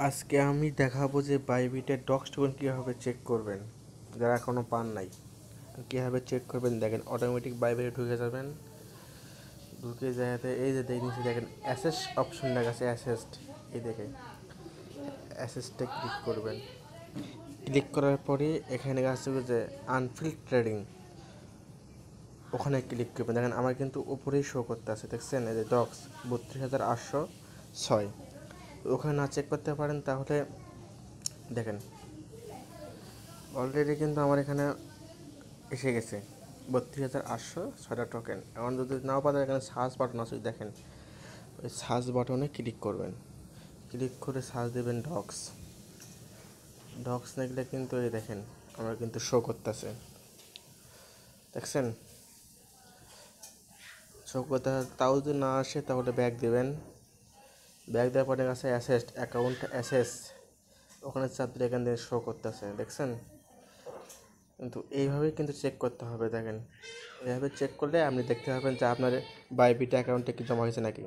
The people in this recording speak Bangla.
আজকে আমি দেখাবো যে বাইবিটের ডক্স টোকেন কীভাবে চেক করবেন, যারা এখনও পান নাই। কীভাবে চেক করবেন দেখেন, অটোমেটিক বাইবিটে ঢুকে যাবেন। ঢুকে যাতে এই যে নিচে দেখেন অ্যাসেস অপশন লেখা আছে, অ্যাসেস্ট। এই দেখে অ্যাসেস্টে ক্লিক করবেন। ক্লিক করার পরে এখানে আছে যে আনফিল্ড ট্রেডিং, ওখানে ক্লিক করবেন। দেখেন আমার কিন্তু উপরেই শো করতে আছে, দেখছেন এই যে ডক্স 32,806। ওখানে না চেক করতে পারেন তাহলে দেখেন অলরেডি কিন্তু আমার এখানে এসে গেছে 32,806টা টোকেন। এখন যদি নাও পারেন এখানে সার্চ বাটন আছে, দেখেন ওই সার্চ বাটনে ক্লিক করবেন। ক্লিক করে সার্চ দেবেন ডক্স। ডক্স দেখলে কিন্তু এই দেখেন আমার কিন্তু শো করতেছে, দেখছেন শো করতে। তাও যদি না আসে তাহলে ব্যাক দেবেন। ব্যাক দেওয়ার পরে আছে অ্যাসেস্ট অ্যাকাউন্ট অ্যাসেস, ওখানে চাপ দিলে এখান থেকে শো করতেছে, দেখছেন। কিন্তু এইভাবেই কিন্তু চেক করতে হবে। দেখেন এইভাবে চেক করলে আপনি দেখতে পাবেন যে আপনার বাইবিট অ্যাকাউন্টে কি জমা হয়েছে নাকি।